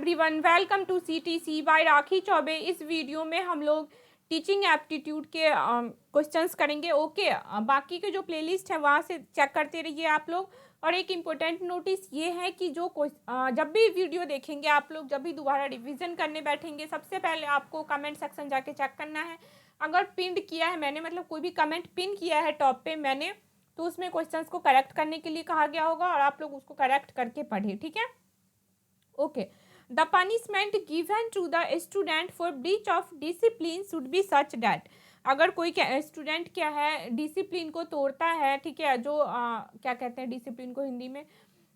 Everyone, welcome to CTC by Rakhi Chaubey. इस video में हम लोग टीचिंग एप्टीट्यूड के क्वेश्चंस करेंगे। ओके, बाकी के जो प्लेलिस्ट है वहाँ से चेक करते रहिए आप लोग। और एक इम्पोर्टेंट नोटिस ये है कि जो जब भी वीडियो देखेंगे आप लोग, जब भी दोबारा रिवीजन करने बैठेंगे, सबसे पहले आपको कमेंट सेक्शन जाके चेक करना है। अगर पिन किया है मैंने, मतलब कोई भी कमेंट पिन किया है टॉप पे मैंने, तो उसमें क्वेश्चंस को करेक्ट करने के लिए कहा गया होगा और आप लोग उसको करेक्ट करके पढ़े, ठीक है। Okay, the punishment given to the student for breach of discipline should be such that. अगर कोई स्टूडेंट क्या है डिसिप्लिन को तोड़ता है, ठीक है, जो क्या कहते हैं डिसिप्लिन को हिंदी में,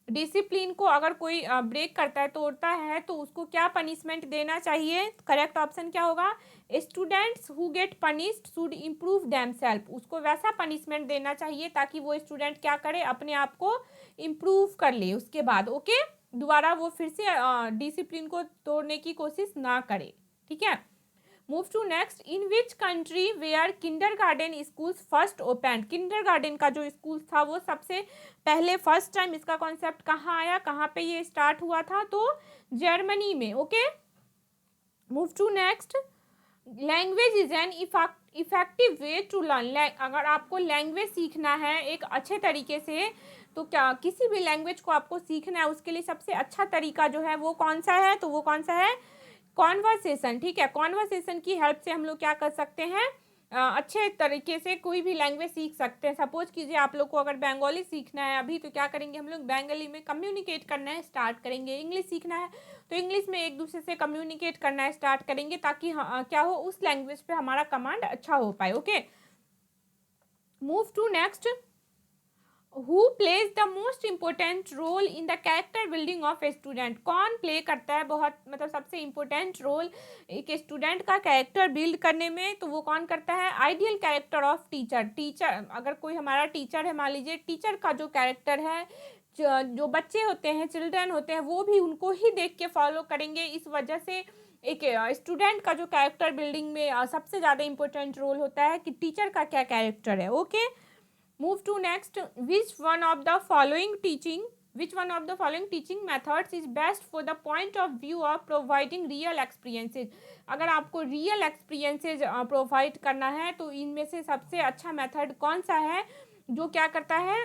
डिसिप्लिन को अगर कोई ब्रेक करता है, तोड़ता है, तो उसको क्या पनिशमेंट देना चाहिए? करेक्ट ऑप्शन क्या होगा? Students who get punished should improve themselves. उसको वैसा पनिशमेंट देना चाहिए ताकि वो स्टूडेंट क्या करे, अपने आप को इम्प्रूव कर ले। उसके बाद ओके, दोबारा वो फिर से डिसिप्लिन को तोड़ने की कोशिश ना करे, ठीक है। Move to next. In which country where kindergarten schools first open. Kindergarten का जो स्कूल था वो सबसे पहले फर्स्ट टाइम इसका कॉन्सेप्ट कहाँ आया, कहाँ पे ये स्टार्ट हुआ था? तो जर्मनी में। Okay, move to next. Language is an effective way to learn. अगर आपको लैंग्वेज सीखना है एक अच्छे तरीके से, तो क्या किसी भी लैंग्वेज को आपको सीखना है, उसके लिए सबसे अच्छा तरीका जो है वो कौन सा है? तो वो कौन सा है? कॉन्वर्सेशन, ठीक है। कॉन्वर्सेशन की हेल्प से हम लोग क्या कर सकते हैं, अच्छे तरीके से कोई भी लैंग्वेज सीख सकते हैं। सपोज कीजिए आप लोग को अगर बंगाली सीखना है अभी, तो क्या करेंगे हम लोग, बंगाली में कम्युनिकेट करना है स्टार्ट करेंगे। इंग्लिश सीखना है तो इंग्लिश में एक दूसरे से कम्युनिकेट करना है स्टार्ट करेंगे, ताकि क्या हो, उस लैंग्वेज पे हमारा कमांड अच्छा हो पाए। Okay, move to next. Who plays the most important role in the character building of a student. कौन प्ले करता है बहुत, मतलब सबसे इम्पोर्टेंट रोल एक स्टूडेंट का कैरेक्टर बिल्ड करने में? तो वो कौन करता है? Ideal character of teacher. Teacher, अगर कोई हमारा टीचर है, मान लीजिए, टीचर का जो कैरेक्टर है, जो बच्चे होते हैं, चिल्ड्रन होते हैं, वो भी उनको ही देख के फॉलो करेंगे। इस वजह से एक स्टूडेंट का जो कैरेक्टर बिल्डिंग में सबसे ज़्यादा इम्पोर्टेंट रोल होता है कि टीचर का क्या कैरेक्टर है। Okay, move to next. which one of the following teaching methods is best for the point of view of providing real experiences। अगर आपको रियल एक्सपीरियंसेस प्रोवाइड करना है तो इनमें से सबसे अच्छा मेथड कौन सा है जो क्या करता है,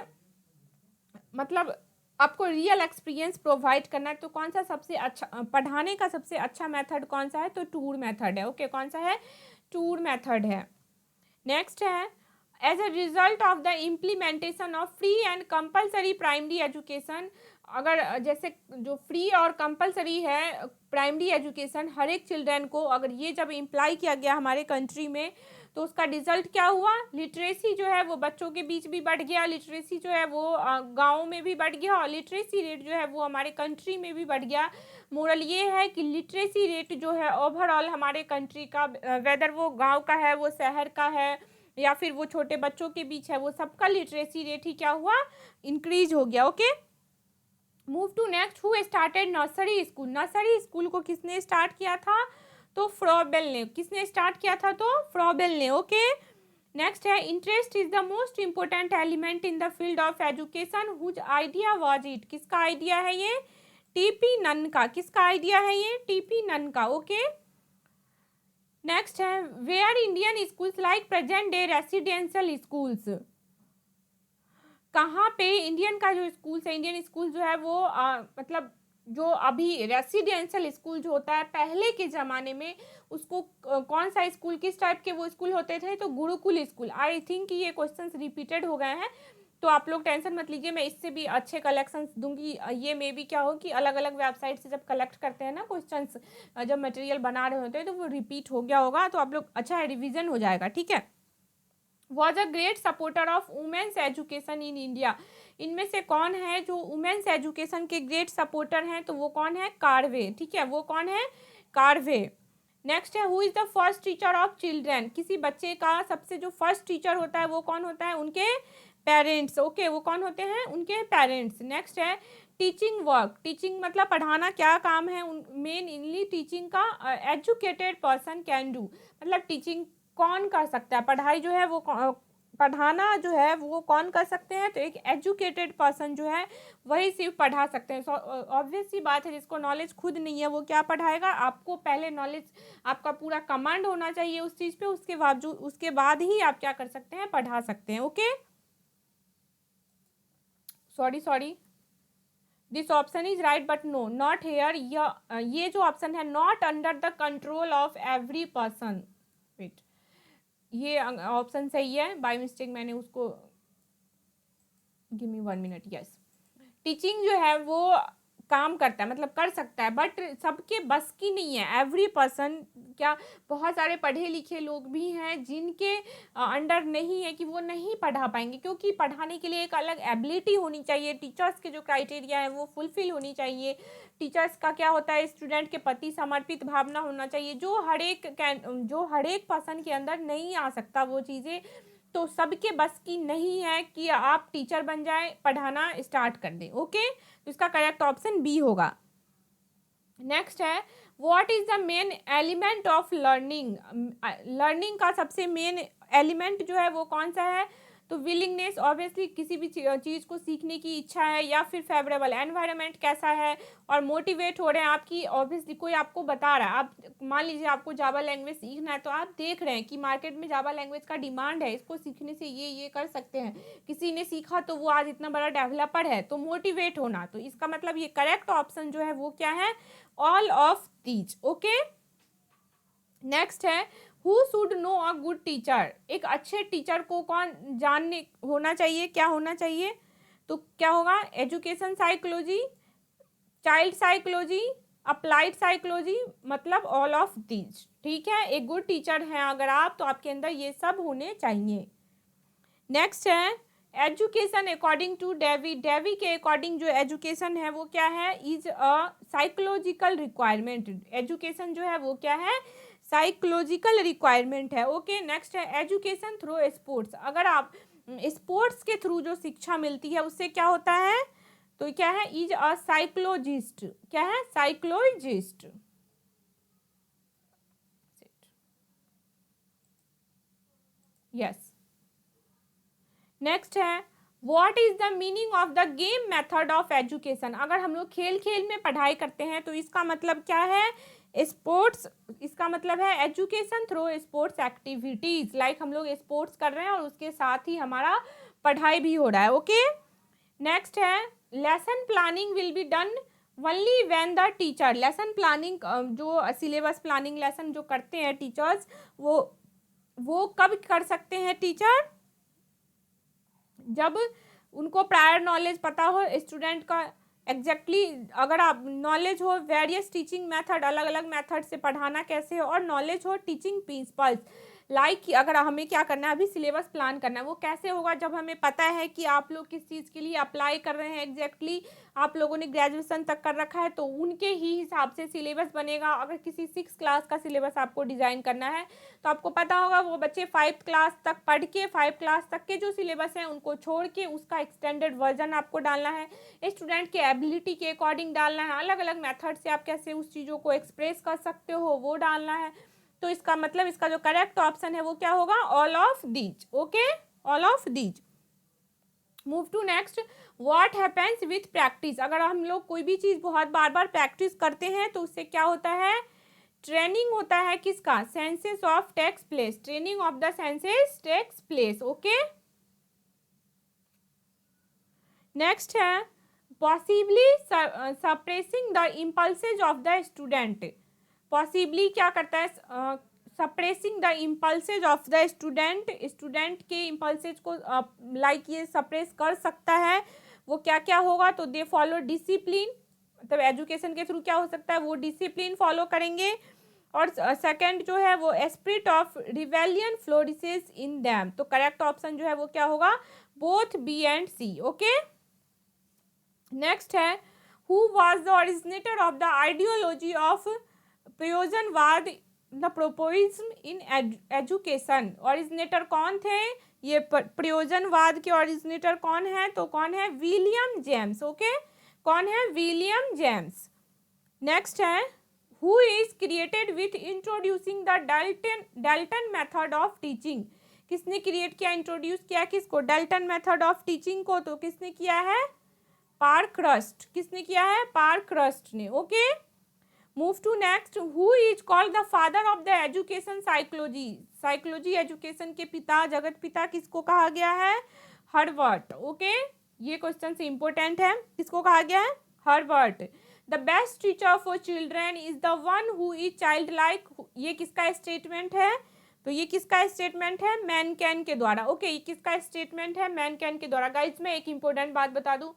मतलब आपको रियल एक्सपीरियंस प्रोवाइड करना है, तो कौन सा सबसे अच्छा पढ़ाने का सबसे अच्छा मेथड कौन सा है? तो टूर मेथड है। ओके, कौन सा है? टूर मेथड है। नेक्स्ट है, as a result of the implementation of free and compulsory primary education. अगर जैसे जो फ्री और कंपलसरी है प्राइमरी एजुकेशन हर एक चिल्ड्रन को, अगर ये जब इम्प्लाई किया गया हमारे कंट्री में, तो उसका रिजल्ट क्या हुआ? लिटरेसी जो है वो बच्चों के बीच भी बढ़ गया, लिटरेसी जो है वो गाँव में भी बढ़ गया, और लिटरेसी रेट जो है वो हमारे कंट्री में भी बढ़ गया। मोरल ये है कि लिटरेसी रेट जो है ओवरऑल हमारे कंट्री का, वेदर वो गाँव का है, वो शहर का है, या फिर वो छोटे बच्चों के बीच है, वो सबका लिटरेसी रेट ही क्या हुआ? इंक्रीज हो गया। Okay, move to next. Who started nursery school. Nursery school को किसने स्टार्ट किया था? तो फ्रॉबेल ने। किसने स्टार्ट किया था? तो फ्रॉबेल ने। ओके, नेक्स्ट है, interest is the most important element in the field of education whose idea was it. किसका आइडिया है ये? टीपी नन का। किसका आइडिया है ये? टीपी नन का। ओके, नेक्स्ट है, where Indian schools like present day residential schools. कहाँ पे इंडियन का जो स्कूल्स है, इंडियन स्कूल जो है वो मतलब जो अभी रेसिडेंशियल स्कूल जो होता है पहले के ज़माने में, उसको कौन सा स्कूल, किस टाइप के वो स्कूल होते थे? तो गुरुकुल स्कूल। आई थिंक ये क्वेश्चंस रिपीटेड हो गए हैं, तो आप लोग टेंशन मत लीजिए, मैं इससे भी अच्छे कलेक्शंस दूंगी। ये मे भी क्या हो कि अलग अलग वेबसाइट से जब कलेक्ट करते हैं ना क्वेश्चंस, जब मटेरियल बना रहे होते हैं, तो वो रिपीट हो गया होगा, तो आप लोग अच्छा रिविजन हो जाएगा, ठीक है। Was a great supporter of women's education in India. इनमें से कौन है जो वुमेन्स एजुकेशन के ग्रेट सपोर्टर हैं? तो वो कौन है? कार्वे, ठीक है, वो कौन है? कार्वे। नेक्स्ट है, who is the first teacher of children. किसी बच्चे का सबसे जो फर्स्ट टीचर होता है वो कौन होता है? उनके पेरेंट्स। ओके, वो कौन होते हैं? उनके पेरेंट्स। नेक्स्ट है, टीचिंग वर्क। टीचिंग मतलब पढ़ाना क्या काम है? मेन इनली टीचिंग का एजुकेटेड पर्सन कैन डू, मतलब टीचिंग कौन कर सकता है? पढ़ाई जो है वो पढ़ाना जो है वो कौन कर सकते हैं, तो एक एजुकेटेड पर्सन जो है वही सिर्फ पढ़ा सकते हैं। ऑब्वियस सी बात है, जिसको नॉलेज खुद नहीं है वो क्या पढ़ाएगा। आपको पहले नॉलेज, आपका पूरा कमांड होना चाहिए उस चीज़ पे, उसके बाद ही आप क्या कर सकते हैं, पढ़ा सकते हैं। Okay, sorry this option is right but no not here. ये जो ऑप्शन है not under the control of every person, wait, ये ऑप्शन सही है, बाय मिस्टेक मैंने उसको, give me 1 minute. Yes, teaching जो है वो काम करता है, मतलब कर सकता है, बट सबके बस की नहीं है। एवरी पर्सन, क्या बहुत सारे पढ़े लिखे लोग भी हैं जिनके अंडर नहीं है कि वो नहीं पढ़ा पाएंगे, क्योंकि पढ़ाने के लिए एक अलग एबिलिटी होनी चाहिए। टीचर्स के जो क्राइटेरिया है वो फुलफिल होनी चाहिए। टीचर्स का क्या होता है, स्टूडेंट के प्रति समर्पित भावना होना चाहिए, जो हर एक पर्सन के अंदर नहीं आ सकता वो चीज़ें। तो सबके बस की नहीं है कि आप टीचर बन जाए, पढ़ाना स्टार्ट कर दें। ओके, तो इसका करेक्ट ऑप्शन बी होगा। नेक्स्ट है, what is the main element of learning. Learning का सबसे मेन एलिमेंट जो है वो कौन सा है, तो विलिंगनेस, ऑब्वियसली किसी भी चीज़ को सीखने की इच्छा है, या फिर फेवरेबल एनवायरनमेंट कैसा है, और मोटिवेट हो रहे हैं आपकी। ऑब्वियसली कोई आपको बता रहा है, आप मान लीजिए आपको जावा लैंग्वेज सीखना है, तो आप देख रहे हैं कि मार्केट में जावा लैंग्वेज का डिमांड है, इसको सीखने से ये कर सकते हैं। किसी ने सीखा तो वो आज इतना बड़ा डेवलपर है, तो मोटिवेट होना। तो इसका मतलब ये करेक्ट ऑप्शन जो है वो क्या है, all of these. Okay, next है, who should know a good teacher. एक अच्छे टीचर को कौन जानने होना चाहिए, क्या होना चाहिए, तो क्या होगा, education psychology, child psychology, applied psychology, मतलब ऑल ऑफ दीज। ठीक है, एक गुड टीचर हैं अगर आप, तो आपके अंदर ये सब होने चाहिए। नेक्स्ट है, education according to Dewey. Dewey के अकॉर्डिंग जो एजुकेशन है वो क्या है, is a psychological requirement. Education जो है वो क्या है, साइकोलॉजिकल रिक्वायरमेंट है। ओके, नेक्स्ट है, एजुकेशन थ्रू स्पोर्ट्स। अगर आप स्पोर्ट्स के थ्रू जो शिक्षा मिलती है उससे क्या होता है, तो क्या है, इज अ साइकोलॉजिस्ट। क्या है, साइकोलॉजिस्ट। यस, नेक्स्ट है, what is the meaning of the game method of education. अगर हम लोग खेल खेल में पढ़ाई करते हैं तो इसका मतलब क्या है, स्पोर्ट्स। इसका मतलब है education through sports activities, like हम लोग स्पोर्ट्स कर रहे हैं और उसके साथ ही हमारा पढ़ाई भी हो रहा है। ओके, नेक्स्ट है, lesson planning will be done only when the teacher. Lesson planning, जो सिलेबस प्लानिंग लेसन जो करते हैं टीचर्स, वो कब कर सकते हैं टीचर, जब उनको प्रायर नॉलेज पता हो स्टूडेंट का एग्जैक्टली अगर आप नॉलेज हो वेरियस टीचिंग मेथड, अलग अलग मेथड से पढ़ाना कैसे हो, और नॉलेज हो टीचिंग प्रिंसिपल्स। लाइक अगर हमें क्या करना है, अभी सिलेबस प्लान करना है, वो कैसे होगा, जब हमें पता है कि आप लोग किस चीज़ के लिए अप्लाई कर रहे हैं, एग्जैक्टली आप लोगों ने ग्रेजुएशन तक कर रखा है, तो उनके ही हिसाब से सिलेबस बनेगा। अगर किसी 6 क्लास का सिलेबस आपको डिज़ाइन करना है तो आपको पता होगा वो बच्चे 5 क्लास तक पढ़ के 5 क्लास तक के जो सिलेबस हैं उनको छोड़ के उसका एक्सटेंडेड वर्जन आपको डालना है, स्टूडेंट के एबिलिटी के अकॉर्डिंग डालना है, अलग अलग मेथड से आप कैसे उस चीज़ों को एक्सप्रेस कर सकते हो वो डालना है। तो इसका मतलब इसका जो करेक्ट ऑप्शन है वो क्या होगा, all of these. Okay, all of these. Move to next, what happens with practice. अगर हम लोग कोई भी चीज़ बहुत बार बार प्रैक्टिस करते हैं तो उससे क्या होता है, ट्रेनिंग होता है किसका, senses of takes place, training of the senses takes place. Okay, next है, possibly suppressing the impulses of the student. Possibly क्या करता है, suppressing the impulses of the student, student के इम्पल्सेज को लाइक ये सप्रेस कर सकता है। वो क्या क्या होगा, तो दे फॉलो डिसिप्लिन, मतलब एजुकेशन के थ्रू क्या हो सकता है, वो डिसिप्लिन फॉलो करेंगे। और सेकंड जो है वो spirit of rebellion flourishes in them. तो करेक्ट ऑप्शन जो है वो क्या होगा, both B and C. Okay, next है, who was the originator of the ideology of प्रयोजनवाद द प्रोपोइज्म इन एजुकेशन। ओरिजिनेटर कौन थे, ये प्रयोजनवाद के ओरिजिनेटर कौन है, तो कौन है, विलियम जेम्स। ओके, कौन है, विलियम जेम्स। नेक्स्ट है, who is created with introducing the Dalton method of teaching. किसने क्रिएट किया, इंट्रोड्यूस किया किसको, डाल्टन मेथड ऑफ टीचिंग को, तो किसने किया है, पारक्रस्ट, किसने किया है, पारक्रस्ट ने। Okay, move to next, who is called the father of the education psychology, psychology education के पिता, जगत पिता किसको कहा गया है, हर्बर्ट। ओके, ये क्वेश्चन से इंपॉर्टेंट है, किसको कहा गया है, Herbert. The best teacher for children is the one who is child like, ये किसका स्टेटमेंट है, तो ये किसका स्टेटमेंट है, मैनकैन के द्वारा। ओके, ये किसका स्टेटमेंट है, मैनकैन के द्वारा। गाइस मैं एक इंपॉर्टेंट बात बता दूं,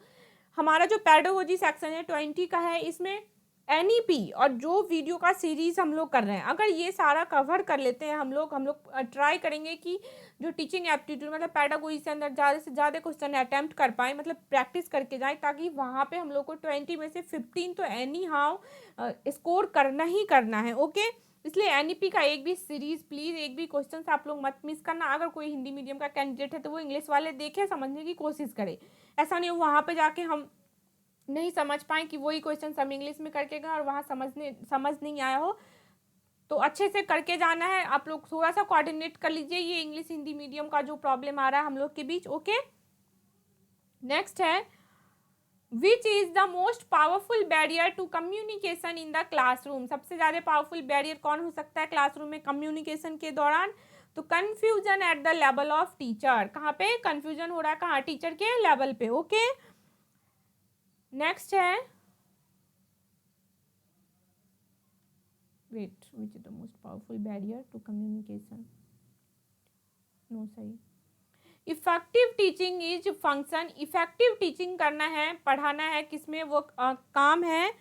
हमारा जो पेडागोजी सेक्शन है 20 का है, इसमें एनईपी और जो वीडियो का सीरीज हम लोग कर रहे हैं, अगर ये सारा कवर कर लेते हैं हम लोग ट्राई करेंगे कि जो टीचिंग एप्टीट्यूड मतलब पेडागोजी से अंदर ज़्यादा से ज़्यादा क्वेश्चन अटैम्प्ट कर पाएँ, मतलब प्रैक्टिस करके जाएं, ताकि वहाँ पे हम लोग को 20 में से 15 तो एनी हाउ स्कोर करना ही करना है। ओके, इसलिए एनईपी का एक भी सीरीज प्लीज़, एक भी क्वेश्चन आप लोग मत मिस करना। अगर कोई हिंदी मीडियम का कैंडिडेट है तो वो इंग्लिश वाले देखे, समझने की कोशिश करे, ऐसा नहीं हो वहाँ पे जाके हम नहीं समझ पाए कि वही क्वेश्चन हम इंग्लिश में करके गए और वहाँ समझ नहीं आया हो। तो अच्छे से करके जाना है, आप लोग थोड़ा सा कोऑर्डिनेट कर लीजिए ये इंग्लिश हिंदी मीडियम का जो प्रॉब्लम आ रहा है हम लोग के बीच। ओके, नेक्स्ट है, which is the most powerful barrier to communication in the classroom, सबसे ज़्यादा पावरफुल बैरियर कौन हो सकता है क्लासरूम में कम्युनिकेशन के दौरान, तो confusion at the level of teacher, कहाँ पे कन्फ्यूजन हो रहा है, कहाँ, टीचर के लेवल पे। ओके, नेक्स्ट है, wait, which is the most powerful barrier to communication, no सही, effective teaching is function, effective teaching करना है, पढ़ाना है, किसमें वो काम है,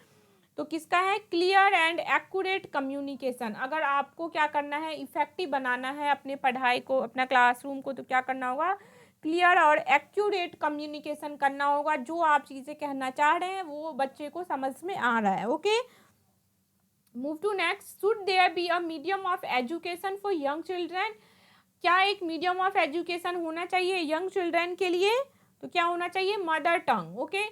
तो किसका है, क्लियर एंड एक्यूरेट कम्युनिकेशन। अगर आपको क्या करना है, इफेक्टिव बनाना है अपने पढ़ाई को, अपना क्लासरूम को, तो क्या करना होगा, क्लियर और एक्यूरेट कम्युनिकेशन करना होगा, जो आप चीज़ें कहना चाह रहे हैं वो बच्चे को समझ में आ रहा है। Okay, move to next, should there be a medium of education for young children, क्या एक मीडियम ऑफ एजुकेशन होना चाहिए यंग चिल्ड्रेन के लिए, तो क्या होना चाहिए, मदर टंग। ओके,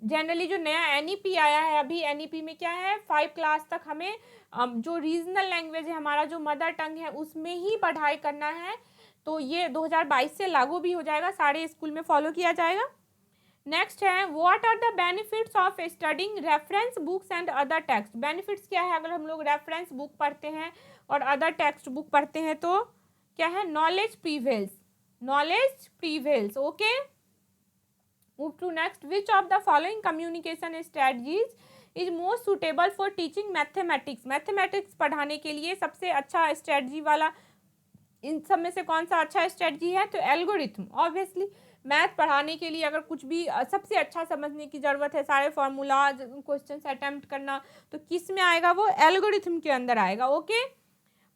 जनरली जो नया एनईपी आया है अभी, एनईपी में क्या है, 5 क्लास तक हमें जो रीजनल लैंग्वेज है हमारा जो मदर टंग है उसमें ही पढ़ाई करना है, तो ये 2022 से लागू भी हो जाएगा, सारे स्कूल में फॉलो किया जाएगा। नेक्स्ट है, what are the benefits of studying reference books and other text, benefits क्या है अगर हम लोग रेफरेंस बुक पढ़ते हैं और अदर टेक्स्ट बुक पढ़ते हैं, तो क्या है, knowledge prevails, knowledge prevails. Okay, move to next, which of the following communication strategies is most suitable for teaching mathematics, mathematics पढ़ाने के लिए सबसे अच्छा स्ट्रेटजी वाला इन सब में से कौन सा अच्छा स्ट्रेटजी है, तो एल्गोरिथम। ऑब्वियसली मैथ पढ़ाने के लिए अगर कुछ भी सबसे अच्छा समझने की ज़रूरत है, सारे फार्मूलाज क्वेश्चन अटैम्प्ट करना, तो किस में आएगा, वो एल्गोरिथम के अंदर आएगा। Okay,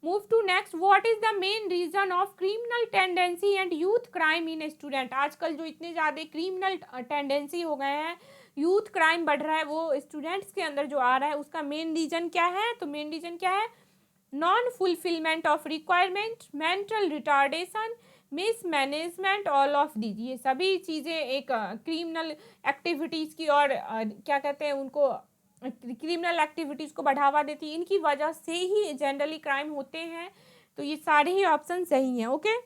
move to next, what is the main reason of criminal tendency and youth crime in student, आजकल जो इतने ज़्यादा क्रिमिनल टेंडेंसी हो गए हैं, यूथ क्राइम बढ़ रहा है, वो स्टूडेंट्स के अंदर जो आ रहा है, उसका मेन रीजन क्या है, तो मेन रीजन क्या है, non fulfilment of requirement, mental retardation, mismanagement, all of these, ये सभी चीज़ें एक क्रिमिनल एक्टिविटीज़ की और क्या कहते हैं उनको, क्रिमिनल एक्टिविटीज़ को बढ़ावा देती है, इनकी वजह से ही जनरली क्राइम होते हैं, तो ये सारे ही ऑप्शन सही हैं। Okay,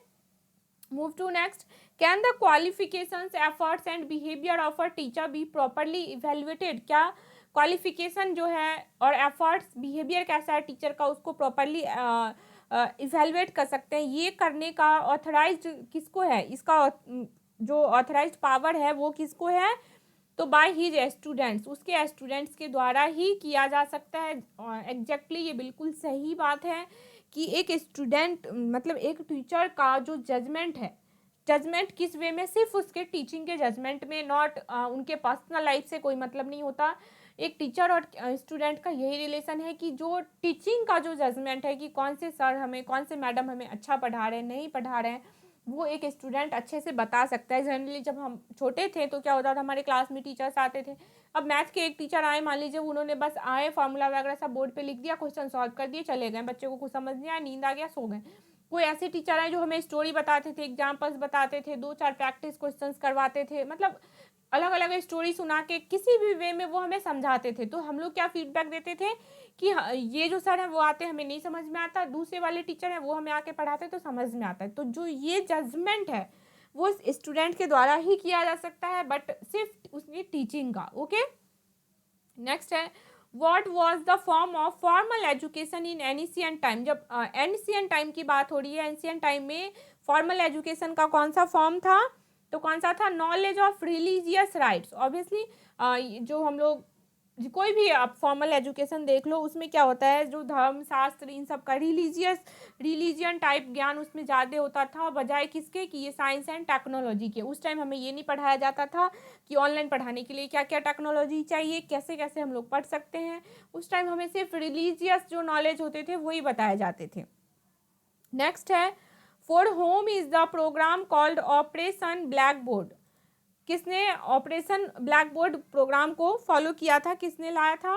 move to next, can the qualifications, efforts and behaviour of a teacher be properly evaluated, क्या क्वालिफिकेशन जो है और एफर्ट्स, बिहेवियर कैसा है टीचर का, उसको प्रॉपरली इवेलुएट कर सकते हैं, ये करने का ऑथराइज्ड किसको है, इसका जो ऑथराइज्ड पावर है वो किसको है, तो बाय हिज स्टूडेंट्स, उसके स्टूडेंट्स के द्वारा ही किया जा सकता है। एग्जैक्टली ये बिल्कुल सही बात है कि एक स्टूडेंट मतलब एक टीचर का जो जजमेंट है, जजमेंट किस वे में, सिर्फ उसके टीचिंग के जजमेंट में, नॉट उनके पर्सनल लाइफ से कोई मतलब नहीं होता। एक टीचर और स्टूडेंट का यही रिलेशन है कि जो टीचिंग का जो जजमेंट है कि कौन से सर हमें, कौन से मैडम हमें अच्छा पढ़ा रहे हैं, नहीं पढ़ा रहे हैं, वो एक स्टूडेंट अच्छे से बता सकता है। जनरली जब हम छोटे थे तो क्या होता था, हमारे क्लास में टीचर्स आते थे, अब मैथ के एक टीचर आए, मान लीजिए उन्होंने बस आए फार्मूला वगैरह सब बोर्ड पे लिख दिया, क्वेश्चन सॉल्व कर दिए, चले गए, बच्चे को कुछ समझ नहीं आया, नींद आ गया, सो गए। कोई ऐसे टीचर आए जो हमें स्टोरी बताते थे, एग्जाम्पल्स बताते थे, 2-4 प्रैक्टिस क्वेश्चंस करवाते थे, मतलब अलग अलग स्टोरी सुना के किसी भी वे में वो हमें समझाते थे। तो हम लोग क्या फीडबैक देते थे कि ये जो सर है वो आते हैं हमें नहीं समझ में आता, दूसरे वाले टीचर हैं वो हमें आके पढ़ाते तो समझ में आता है। तो जो ये जजमेंट है वो स्टूडेंट के द्वारा ही किया जा सकता है, बट सिर्फ उसकी टीचिंग का। ओके, नेक्स्ट है what was the form of formal education in ancient time. जब एनिशियंट टाइम की बात हो रही है, एनिशियंट टाइम में फॉर्मल एजुकेशन का कौन सा फॉर्म था, तो कौन सा था, knowledge of religious rights. Obviously जो हम लोग कोई भी आप फॉर्मल एजुकेशन देख लो उसमें क्या होता है, जो धर्म शास्त्र इन सब का रिलीजियन टाइप ज्ञान उसमें ज़्यादा होता था, बजाय किसके कि ये साइंस एंड टेक्नोलॉजी के। उस टाइम हमें ये नहीं पढ़ाया जाता था कि ऑनलाइन पढ़ाने के लिए क्या क्या टेक्नोलॉजी चाहिए, कैसे कैसे हम लोग पढ़ सकते हैं। उस टाइम हमें सिर्फ रिलीजियस जो नॉलेज होते थे वही बताए जाते थे। नेक्स्ट है for whom is the programme called operation blackboard. किसने ऑपरेशन ब्लैक बोर्ड प्रोग्राम को फॉलो किया था, किसने लाया था,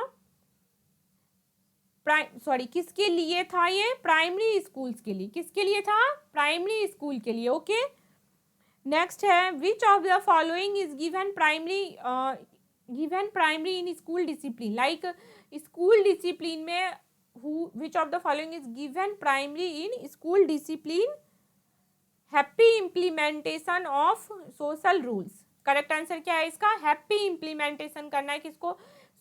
किसके लिए था ये, प्राइमरी स्कूल्स के लिए। किसके लिए था, प्राइमरी स्कूल के लिए। ओके, नेक्स्ट है which of the following is given primary in school discipline. Like school discipline में which of the following is given primary in school discipline, happy implementation of social rules. Correct answer क्या है इसका, happy implementation करना है किसको,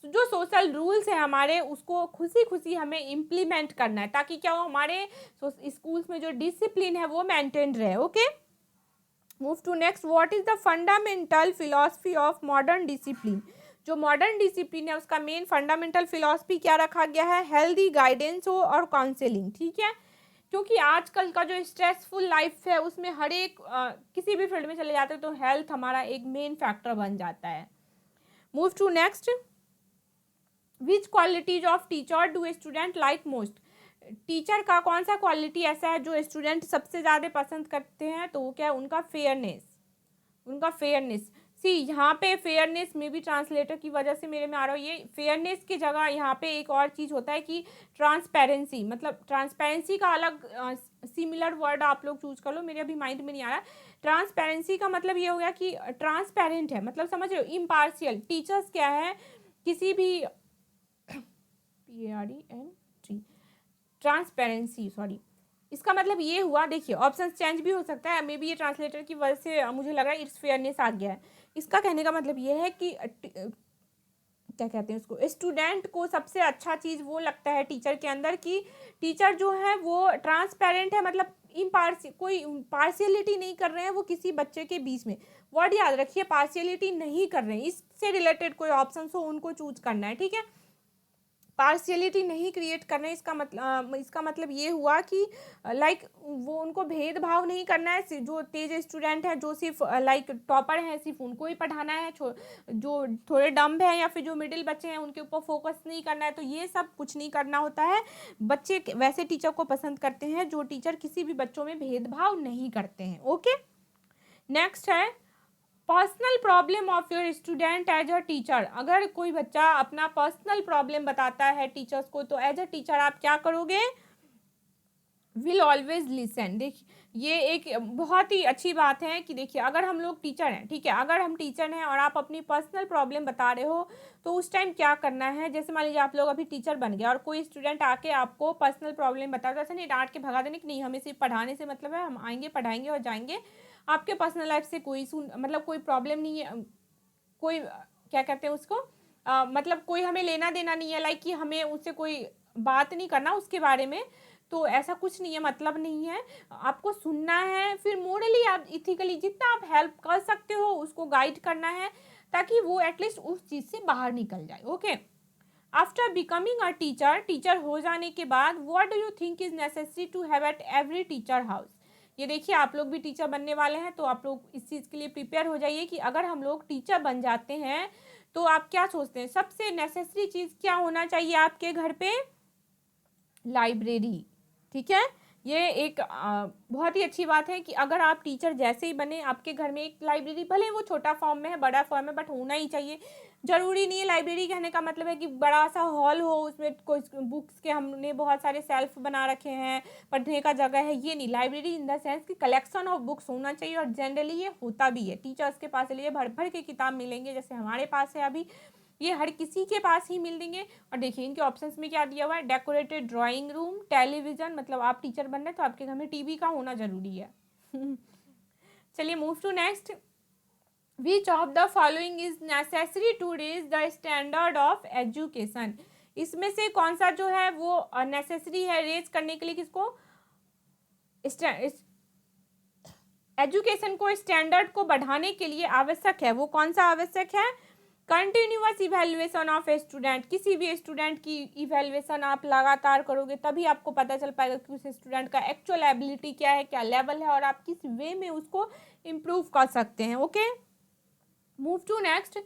जो social rules है हमारे उसको खुशी खुशी हमें इम्प्लीमेंट करना है, ताकि क्या हो हमारे स्कूल्स में जो डिसिप्लिन है वो मेंटेन रहे। Okay, move to next, what is the fundamental philosophy of modern discipline. जो मॉडर्न डिसिप्लिन है उसका मेन फंडामेंटल फिलॉसफी क्या रखा गया है, हेल्दी गाइडेंस हो और काउंसलिंग। ठीक है, क्योंकि आजकल का जो स्ट्रेसफुल लाइफ है उसमें हर एक किसी भी फील्ड में चले जाते हैं तो हेल्थ हमारा एक मेन फैक्टर बन जाता है। Move to next, which qualities of teacher do student like most. Teacher का कौन सा क्वालिटी ऐसा है जो स्टूडेंट सबसे ज़्यादा पसंद करते हैं, तो वो क्या है, उनका फेयरनेस। सी यहाँ पे फेयरनेस में भी ट्रांसलेटर की वजह से मेरे में आ रहा है, ये फेयरनेस की जगह यहाँ पे एक और चीज़ होता है कि ट्रांसपेरेंसी। मतलब ट्रांसपेरेंसी का अलग सिमिलर वर्ड आप लोग चूज कर लो, मेरे अभी माइंड में नहीं आ रहा। ट्रांसपेरेंसी का मतलब ये हो गया कि ट्रांसपेरेंट है, मतलब समझ रहे हो, इम्पार्शियल। टीचर्स क्या है, किसी भी PARENT ट्रांसपेरेंसी, सॉरी, इसका मतलब ये हुआ, देखिए ऑप्शन चेंज भी हो सकता है, मे बी ये ट्रांसलेटर की वजह से मुझे लगा इट्स फेयरनेस आ गया है। इसका कहने का मतलब ये है कि क्या कहते हैं उसको, स्टूडेंट को सबसे अच्छा चीज़ वो लगता है टीचर के अंदर कि टीचर जो है वो ट्रांसपेरेंट है, मतलब कोई पार्शियलिटी नहीं कर रहे हैं वो किसी बच्चे के बीच में। वर्ड याद रखिए, पार्शियलिटी नहीं कर रहे हैं, इससे रिलेटेड कोई ऑप्शन हो उनको चूज करना है। ठीक है, पार्शियलिटी नहीं क्रिएट करना है, इसका मतलब ये हुआ कि लाइक वो उनको भेदभाव नहीं करना है। जो तेज स्टूडेंट है, जो सिर्फ लाइक टॉपर हैं, सिर्फ उनको ही पढ़ाना है, जो थोड़े डम्ब हैं या फिर जो मिडिल बच्चे हैं उनके ऊपर फोकस नहीं करना है। तो ये सब कुछ नहीं करना होता है। बच्चे वैसे टीचर को पसंद करते हैं जो टीचर किसी भी बच्चों में भेदभाव नहीं करते हैं। ओके, नेक्स्ट है personal problem of your student as a teacher. अगर कोई बच्चा अपना पर्सनल प्रॉब्लम बताता है टीचर्स को, तो एज अ टीचर आप क्या करोगे, विल ऑलवेज लिसन। देखिए ये एक बहुत ही अच्छी बात है कि देखिए अगर हम लोग टीचर हैं, ठीक है, अगर हम टीचर हैं और आप अपनी पर्सनल प्रॉब्लम बता रहे हो तो उस टाइम क्या करना है, जैसे मान लीजिए आप लोग अभी टीचर बन गए और कोई स्टूडेंट आके आपको पर्सनल प्रॉब्लम बता दो, ऐसा नहीं डांट के भगा देने की, नहीं हमें सिर्फ पढ़ाने से मतलब है, हम आएंगे पढ़ाएंगे और जाएंगे, आपके पर्सनल लाइफ से कोई मतलब कोई प्रॉब्लम नहीं है, कोई क्या कहते हैं उसको मतलब कोई हमें लेना देना नहीं है, लाइक कि हमें उससे कोई बात नहीं करना उसके बारे में, तो ऐसा कुछ नहीं है, मतलब नहीं है। आपको सुनना है, फिर मोरली आप इथिकली जितना आप हेल्प कर सकते हो उसको गाइड करना है ताकि वो एटलीस्ट उस चीज़ से बाहर निकल जाए। Okay, after becoming a teacher हो जाने के बाद what do you think is necessary to have at every teacher house. ये देखिए आप लोग भी टीचर बनने वाले हैं तो आप लोग इस चीज़ के लिए प्रिपेयर हो जाइए कि अगर हम लोग टीचर बन जाते हैं तो आप क्या सोचते हैं सबसे नेसेसरी चीज़ क्या होना चाहिए आपके घर पे, लाइब्रेरी। ठीक है, ये एक बहुत ही अच्छी बात है कि अगर आप टीचर जैसे ही बने आपके घर में एक लाइब्रेरी, भले वो छोटा फॉर्म में है बड़ा फॉर्म में, बट होना ही चाहिए। ज़रूरी नहीं है, लाइब्रेरी कहने का मतलब है कि बड़ा सा हॉल हो, उसमें कोई बुक्स के हमने बहुत सारे सेल्फ बना रखे हैं, पढ़ने का जगह है, ये नहीं। लाइब्रेरी इन द सेंस कि कलेक्शन ऑफ बुक्स होना चाहिए, और जनरली ये होता भी है। टीचर्स के पास लिए भर भर के किताब मिलेंगे, जैसे हमारे पास है अभी, ये हर किसी के पास ही मिलेंगे। और देखिए इनके ऑप्शंस में क्या दिया हुआ है, डेकोरेटेड ड्राइंग रूम, टेलीविजन, मतलब आप टीचर बन रहे हैं तो आपके घर में टीवी का होना जरूरी है। चलिए move to next. Which of the following is necessary to raise the standard of education. इसमें से कौन सा जो है वो नेसेसरी है रेज करने के लिए, किसको, एजुकेशन को, स्टैंडर्ड को बढ़ाने के लिए आवश्यक है, वो कौन सा आवश्यक है। Continuous evaluation of a student, किसी भी स्टूडेंट की इवेल्युएशन आप लगातार करोगे तभी आपको पता चल पाएगा कि उस स्टूडेंट का एक्चुअल एबिलिटी क्या है, क्या लेवल है, और आप किस वे में उसको इम्प्रूव कर सकते हैं। Okay, move to next.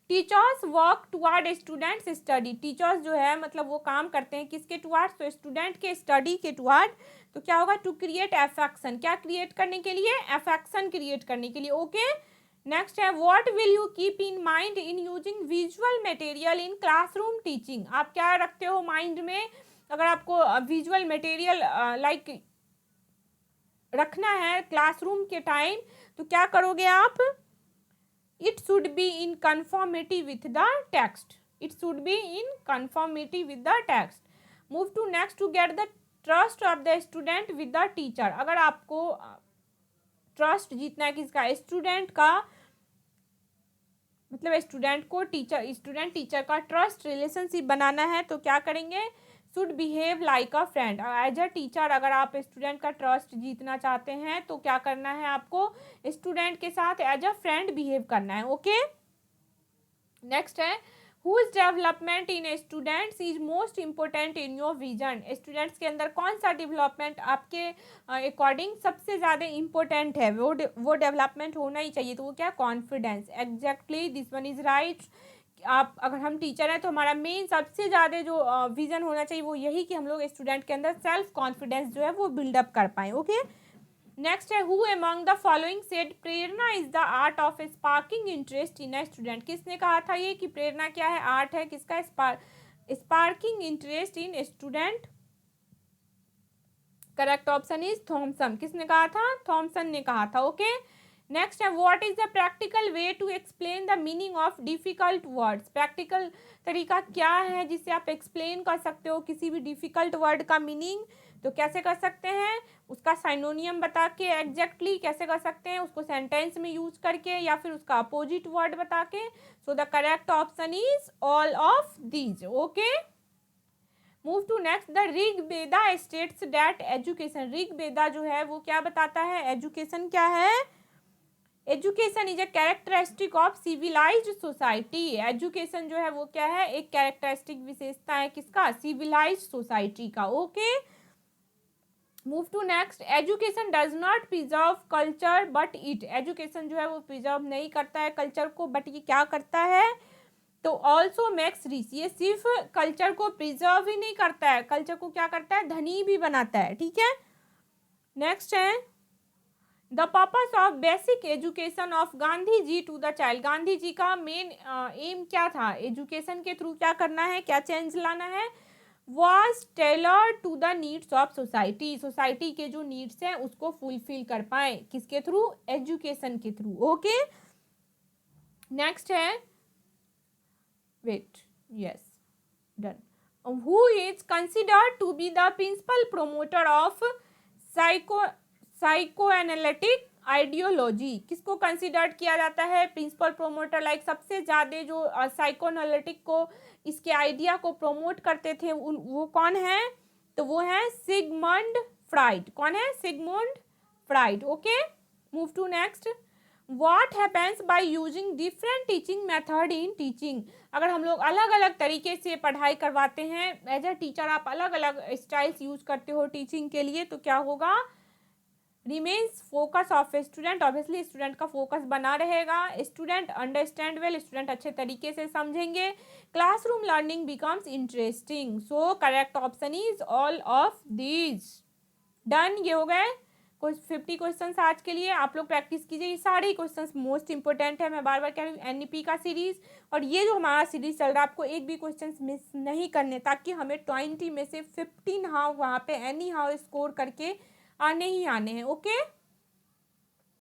Teachers work toward students study. Teachers जो है मतलब वो काम करते हैं किसके टुवर्ड्स, तो स्टूडेंट के स्टडी के टुवर्ड। तो क्या होगा, टू क्रिएट अफेक्शन, क्या क्रिएट करने के लिए, अफेक्शन क्रिएट करने के लिए। ओके, नेक्स्ट है what will you keep in mind in using visual material in classroom teaching. आप क्या रखते हो माइंड में, अगर आपको विजुअल मटेरियल लाइक रखना है क्लासरूम के टाइम, तो क्या करोगे आप, it should be in conformity with the text, it should be in conformity with the text. Move to next, to get the trust of the student with the teacher। अगर आपको trust जीतना है किसका, student का, मतलब student को teacher, student teacher का trust relationship बनाना है, तो क्या करेंगे, should behave like a friend. As a teacher अगर आप स्टूडेंट का ट्रस्ट जीतना चाहते हैं तो क्या करना है, आपको स्टूडेंट के साथ एज अ फ्रेंड बिहेव करना है। ओके, नेक्स्ट है whose development in students is most important in your vision. Students के अंदर कौन सा डेवलपमेंट आपके अकॉर्डिंग सबसे ज़्यादा इम्पोर्टेंट है, वो डेवलपमेंट होना ही चाहिए। तो वो क्या, confidence. Exactly, this one is right. आप अगर हम टीचर हैं तो हमारा मेन सबसे ज़्यादा जो विजन होना चाहिए वो यही कि हम लोग स्टूडेंट के अंदर सेल्फ कॉन्फिडेंस जो है वो बिल्डअप कर पाएँ। ओके, नेक्स्ट है who among the following said Prerna is the art of sparking interest in a student. किसने कहा था ये कि प्रेरणा क्या है, आर्ट है किसका, sparking interest in student. Correct option is Thomson. किसने कहा था, थॉमसन ने कहा था। ओके, नेक्स्ट है what is the practical way to explain the meaning of difficult words. Practical तरीका क्या है जिससे आप एक्सप्लेन कर सकते हो किसी भी डिफिकल्ट वर्ड का मीनिंग। तो कैसे कर सकते हैं, उसका साइनोनियम बता के, एग्जैक्टली कैसे कर सकते हैं, उसको सेंटेंस में यूज करके, या फिर उसका अपोजिट वर्ड बता के। So the correct option is all of these. Okay, move to next. The Rig Veda states that education. Rig Veda जो है वो क्या बताता है, एजुकेशन क्या है, education is a characteristic of civilised society. Education जो है वो क्या है, एक कैरेक्टरिस्टिक विशेषता है किसका, सिविलाइज्ड सोसाइटी का। Okay, move to next. Education does not preserve culture but it. Education जो है वो प्रिजर्व नहीं करता है कल्चर को, बट ये क्या करता है, तो ऑल्सो मेक्स रिच। ये सिर्फ कल्चर को प्रिजर्व ही नहीं करता है, कल्चर को क्या करता है, धनी भी बनाता है। ठीक है, नेक्स्ट है the purpose of basic education of Gandhi ji to the child. Gandhi ji का मेन एम क्या था, एजुकेशन के थ्रू क्या करना है, क्या चेंज लाना है, was tailored to the needs of society. Society के जो नीड्स हैं उसको फुलफिल कर पाए, किसके थ्रू, एजुकेशन के थ्रू। ओके, नेक्स्ट है, wait, yes, done. Who is considered to be the principal promoter of psychoanalytic ideology. किसको कंसिडर्ड किया जाता है, प्रिंसिपल प्रोमोटर, लाइक सबसे ज़्यादा जो साइको एनालिटिक को, इसके आइडिया को प्रमोट करते थे वो कौन है, तो वो है सिगमंड फ्राइड। कौन है, Sigmund Freud. Okay, move to next. What happens by using different teaching method in teaching. अगर हम लोग अलग अलग तरीके से पढ़ाई करवाते हैं, एज अ टीचर आप अलग अलग स्टाइल्स यूज करते हो टीचिंग के लिए, तो क्या होगा, remains focus of student. Obviously student का फोकस बना रहेगा, स्टूडेंट अंडरस्टैंड वेल, स्टूडेंट अच्छे तरीके से समझेंगे, classroom learning becomes interesting. So correct option is all of these. Done, ये हो गए कुछ 50 क्वेश्चंस आज के लिए आप लोग प्रैक्टिस कीजिए। ये सारे ही क्वेश्चंस मोस्ट इंपॉर्टेंट है, मैं बार बार कह रही हूँ, एनईपी का सीरीज़। और ये जो हमारा सीरीज़ चल रहा है, आपको एक भी क्वेश्चंस मिस नहीं करने, ताकि हमें 20 में से 15 हाउ वहाँ पे एनी हाउ स्कोर करके आने ही आने हैं। ओके।